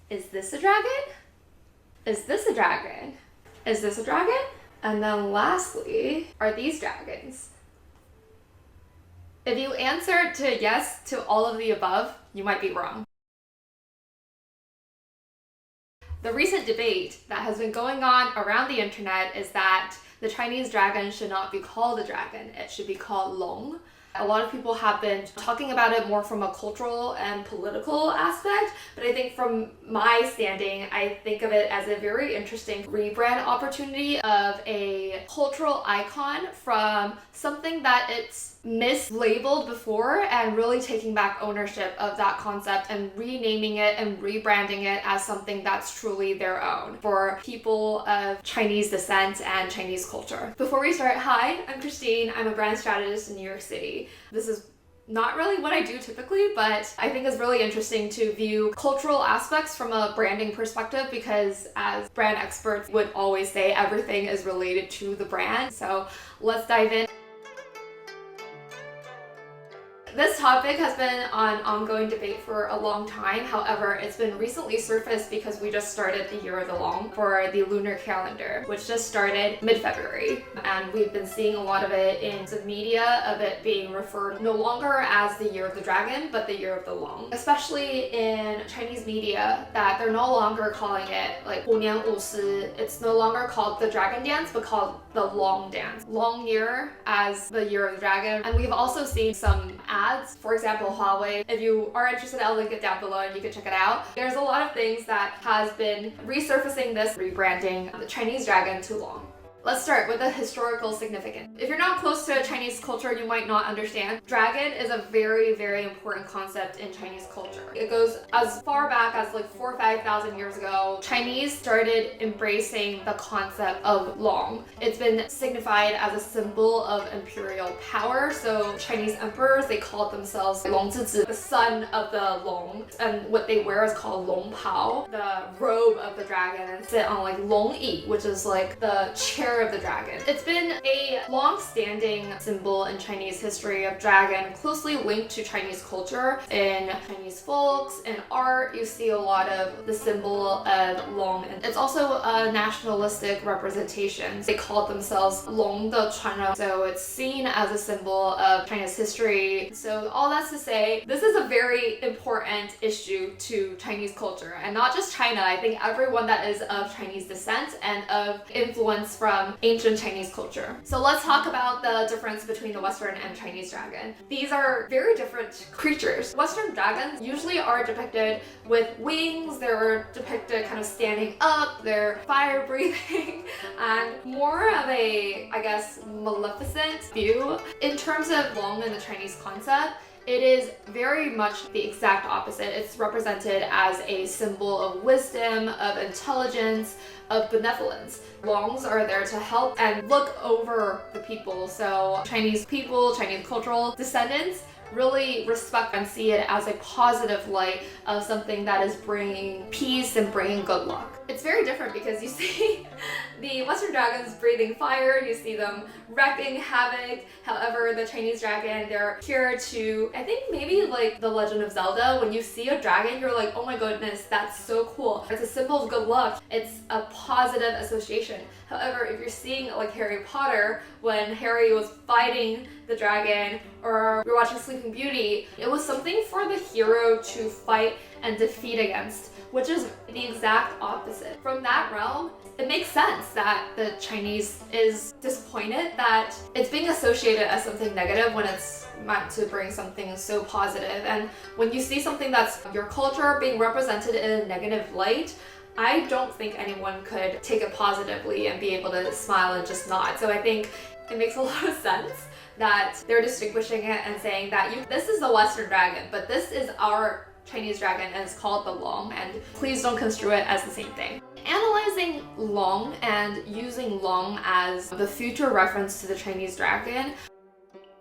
Is this a dragon? Is this a dragon? Is this a dragon? And then lastly, are these dragons? If you answer to yes to all of the above, you might be wrong. The recent debate that has been going on around the internet is that the Chinese dragon should not be called a dragon, it should be called Loong. A lot of people have been talking about it more from a cultural and political aspect, but I think from my standing, I think of it as a very interesting rebrand opportunity of a cultural icon from something that it's mislabeled before and really taking back ownership of that concept and renaming it and rebranding it as something that's truly their own for people of Chinese descent and Chinese culture. Before we start, hi, I'm Christine. I'm a brand strategist in New York City. This is not really what I do typically, but I think it's really interesting to view cultural aspects from a branding perspective because as brand experts would always say, everything is related to the brand. So let's dive in. This topic has been on ongoing debate for a long time. However, it's been recently surfaced because we just started the Year of the Loong for the lunar calendar, which just started mid-February. And we've been seeing a lot of it in the media of it being referred no longer as the Year of the Dragon, but the Year of the Loong. Especially in Chinese media, that they're no longer calling it like 虎年五十. It's no longer called the Dragon Dance, but called the Long Dance. Long Year as the Year of the Dragon. And we've also seen some ads. For example, Huawei. If you are interested, I'll link it down below and you can check it out. There's a lot of things that has been resurfacing this rebranding the Chinese dragon to Loong. Let's start with the historical significance. If you're not close to Chinese culture, you might not understand. Dragon is a very, very important concept in Chinese culture. It goes as far back as like 4,000 or 5,000 years ago. Chinese started embracing the concept of Loong. It's been signified as a symbol of imperial power. So Chinese emperors, they called themselves Longzhizi, the son of the Loong. And what they wear is called Long Pao, the robe of the dragon, and sit on like Long Yi, which is like the chair of the dragon. It's been a long-standing symbol in Chinese history of dragon, closely linked to Chinese culture. In Chinese folks and art, you see a lot of the symbol of Loong. And it's also a nationalistic representation. They called themselves Long de Chuan, so it's seen as a symbol of China's history. So all that's to say, this is a very important issue to Chinese culture, and not just China. I think everyone that is of Chinese descent and of influence from ancient Chinese culture. So let's talk about the difference between the Western and Chinese dragon. These are very different creatures. Western dragons usually are depicted with wings, they're depicted kind of standing up, they're fire breathing, and more of a, I guess, maleficent view. In terms of Loong and the Chinese concept, it is very much the exact opposite. It's represented as a symbol of wisdom, of intelligence, of benevolence. Loongs are there to help and look over the people. So Chinese people, Chinese cultural descendants really respect and see it as a positive light of something that is bringing peace and bringing good luck. It's very different because you see the Western dragons breathing fire, you see them wreaking havoc. However, the Chinese dragon, they're here to, I think maybe like the Legend of Zelda, when you see a dragon, you're like, oh my goodness, that's so cool. It's a symbol of good luck. It's a positive association. However, if you're seeing like Harry Potter, when Harry was fighting the dragon, or you're watching Sleeping Beauty, it was something for the hero to fight and defeat against, which is the exact opposite. From that realm, it makes sense that the Chinese is disappointed that it's being associated as something negative when it's meant to bring something so positive. And when you see something that's your culture being represented in a negative light, I don't think anyone could take it positively and be able to smile and just nod. So I think it makes a lot of sense that they're distinguishing it and saying that this is the Western dragon, but this is our Chinese dragon and it's called the Loong, and please don't construe it as the same thing. Analyzing Loong and using Loong as the future reference to the Chinese dragon,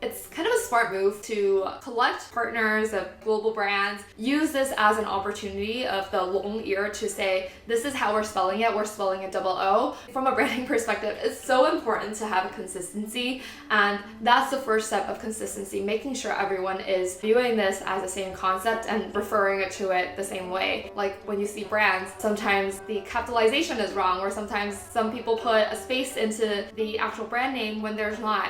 it's kind of a smart move to collect partners of global brands, use this as an opportunity of the Loong year to say, this is how we're spelling it. We're spelling it double O. From a branding perspective, it's so important to have a consistency. And that's the first step of consistency, making sure everyone is viewing this as the same concept and referring to it the same way. Like when you see brands, sometimes the capitalization is wrong, or sometimes some people put a space into the actual brand name when there's not.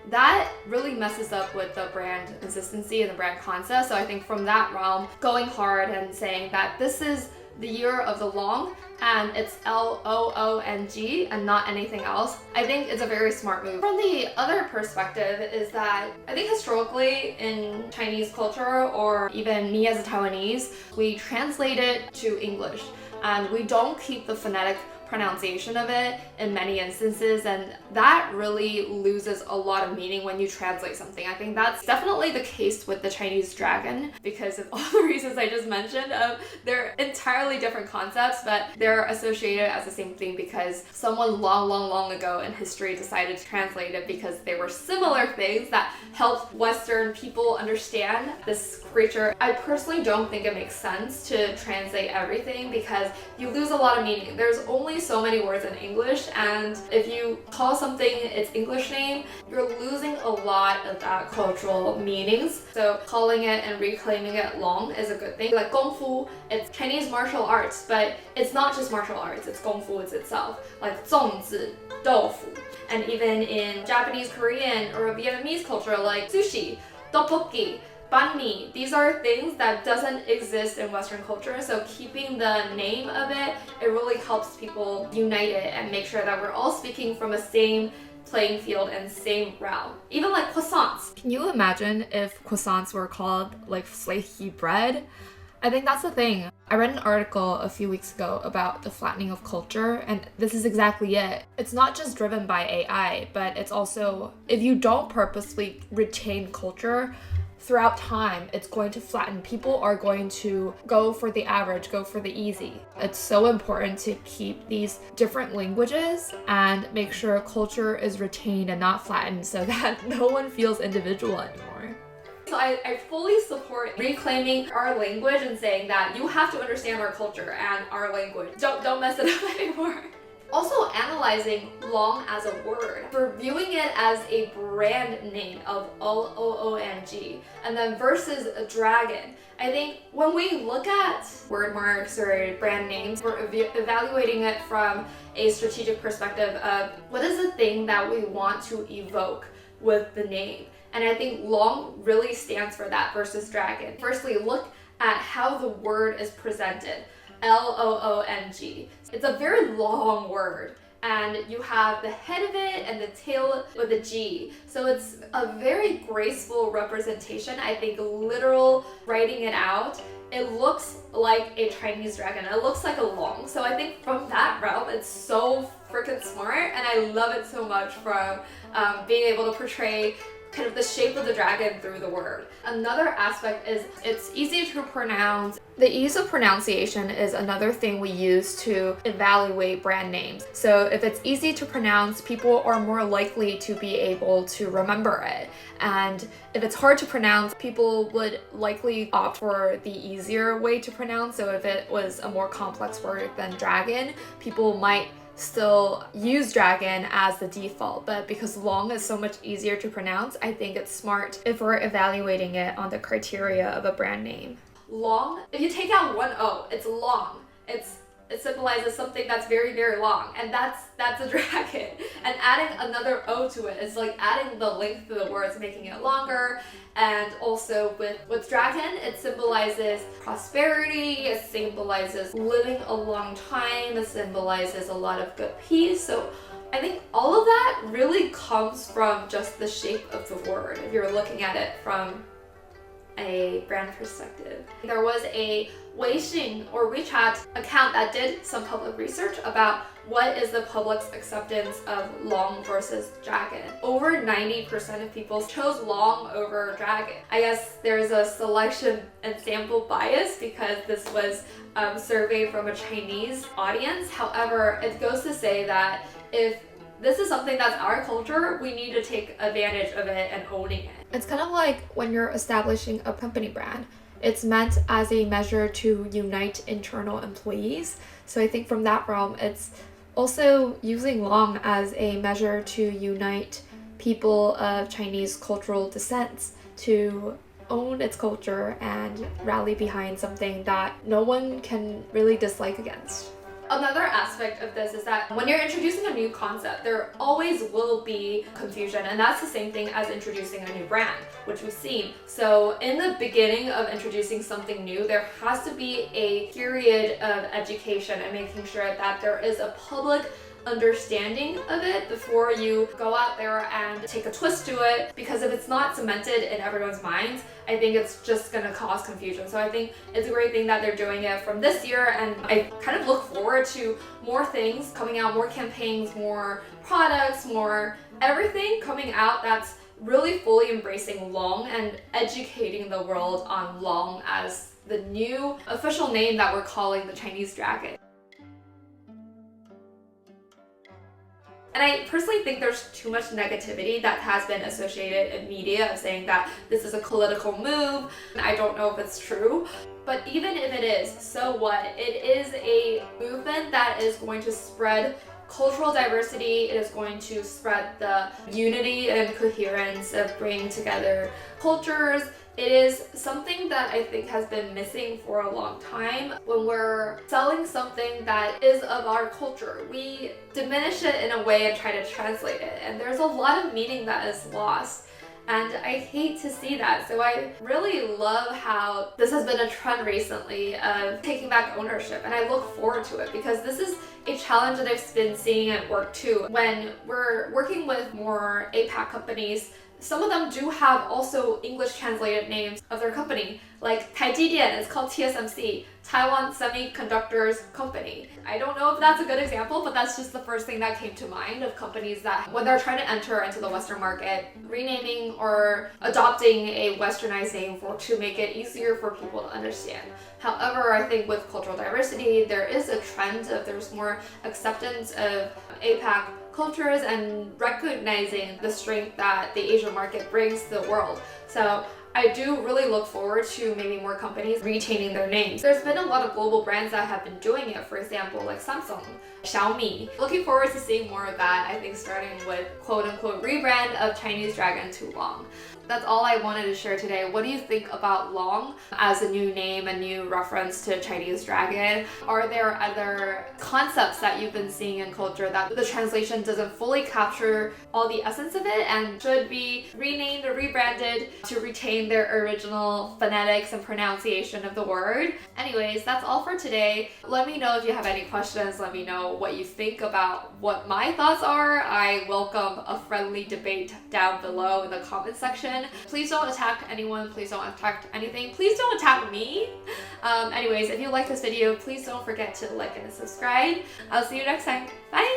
That really messes up with the brand consistency and the brand concept. So I think from that realm, going hard and saying that this is the year of the Loong and it's Loong and not anything else, I think it's a very smart move. From the other perspective is that I think historically in Chinese culture, or even me as a Taiwanese, we translate it to English and we don't keep the phonetic pronunciation of it in many instances, and that really loses a lot of meaning when you translate something. I think that's definitely the case with the Chinese dragon because of all the reasons I just mentioned. They're entirely different concepts, but they're associated as the same thing because someone long ago in history decided to translate it because they were similar things that helped Western people understand this creature. I personally don't think it makes sense to translate everything because you lose a lot of meaning. There's only so many words in English, and if you call something its English name, you're losing a lot of that cultural meanings. So calling it and reclaiming it Loong is a good thing. Like Kung Fu, it's Chinese martial arts, but it's not just martial arts, it's Kung Fu itself. Like 粽子, doufu. And even in Japanese, Korean, or Vietnamese culture, like sushi, tteokbokki, banh mi. These are things that doesn't exist in Western culture, so keeping the name of it, it really helps people unite it and make sure that we're all speaking from the same playing field and same realm. Even like croissants. Can you imagine if croissants were called like flaky bread? I think that's the thing. I read an article a few weeks ago about the flattening of culture, and this is exactly it. It's not just driven by AI, but it's also, if you don't purposely retain culture, throughout time, it's going to flatten. People are going to go for the average, go for the easy. It's so important to keep these different languages and make sure culture is retained and not flattened so that no one feels individual anymore. So I fully support reclaiming our language and saying that you have to understand our culture and our language. Don't mess it up anymore. Also analyzing Loong as a word, we're viewing it as a brand name of Loong, and then versus a dragon. I think when we look at word marks or brand names, we're evaluating it from a strategic perspective of what is the thing that we want to evoke with the name. And I think Loong really stands for that versus dragon. Firstly, look at how the word is presented. Loong. It's a very long word, and you have the head of it and the tail with a G. So it's a very graceful representation. I think literal writing it out, it looks like a Chinese dragon. It looks like a Loong. So I think from that realm, it's so freaking smart, and I love it so much from being able to portray kind of the shape of the dragon through the word. Another aspect is it's easy to pronounce. The ease of pronunciation is another thing we use to evaluate brand names. So if it's easy to pronounce, people are more likely to be able to remember it. And if it's hard to pronounce, people would likely opt for the easier way to pronounce. So if it was a more complex word than dragon, people might still use dragon as the default, but because Loong is so much easier to pronounce, I think it's smart if we're evaluating it on the criteria of a brand name. Loong, if you take out one O, it's long. It symbolizes something that's very long, and that's a dragon. And adding another O to it is like adding the length to the words, making it longer. And also with dragon, it symbolizes prosperity, it symbolizes living a long time, it symbolizes a lot of good peace. So I think all of that really comes from just the shape of the word, if you're looking at it from a brand perspective. There was a Weixin or WeChat account that did some public research about what is the public's acceptance of Loong versus dragon. Over 90% of people chose Loong over dragon. I guess there's a selection and sample bias because this was surveyed from a Chinese audience. However, it goes to say that if this is something that's our culture. We need to take advantage of it and owning it. It's kind of like when you're establishing a company brand. It's meant as a measure to unite internal employees. So I think from that realm, it's also using Loong as a measure to unite people of Chinese cultural descent to own its culture and rally behind something that no one can really dislike against. Another aspect of this is that when you're introducing a new concept, there always will be confusion, and that's the same thing as introducing a new brand, which we've seen. So in the beginning of introducing something new, there has to be a period of education and making sure that there is a public understanding of it before you go out there and take a twist to it, because if it's not cemented in everyone's minds, I think it's just gonna cause confusion. So I think it's a great thing that they're doing it from this year, and I kind of look forward to more things coming out, more campaigns, more products, more everything coming out that's really fully embracing Loong and educating the world on Loong as the new official name that we're calling the Chinese dragon. And I personally think there's too much negativity that has been associated in media of saying that this is a political move. I don't know if it's true, but even if it is, so what? It is a movement that is going to spread cultural diversity. It is going to spread the unity and coherence of bringing together cultures. It is something that I think has been missing for a long time. When we're selling something that is of our culture, we diminish it in a way and try to translate it. And there's a lot of meaning that is lost. And I hate to see that. So I really love how this has been a trend recently of taking back ownership. And I look forward to it because this is a challenge that I've been seeing at work too. When we're working with more APAC companies, some of them do have also English translated names of their company, like Taijidian is called TSMC, Taiwan Semiconductors Company. I don't know if that's a good example, but that's just the first thing that came to mind of companies that when they're trying to enter into the Western market, renaming or adopting a westernized name to make it easier for people to understand. However, I think with cultural diversity, there is a trend of there's more acceptance of APAC cultures and recognizing the strength that the Asian market brings to the world. So I do really look forward to maybe more companies retaining their names. There's been a lot of global brands that have been doing it, for example, like Samsung, Xiaomi. Looking forward to seeing more of that, I think starting with quote-unquote rebrand of Chinese dragon to Loong. That's all I wanted to share today. What do you think about Loong as a new name, a new reference to Chinese dragon? Are there other concepts that you've been seeing in culture that the translation doesn't fully capture all the essence of it and should be renamed or rebranded to retain their original phonetics and pronunciation of the word? Anyways, that's all for today. Let me know if you have any questions. Let me know what you think about what my thoughts are. I welcome a friendly debate down below in the comment section. Please don't attack anyone. Please don't attack anything. Please don't attack me. Anyways, if you like this video, please don't forget to like and subscribe. I'll see you next time. Bye!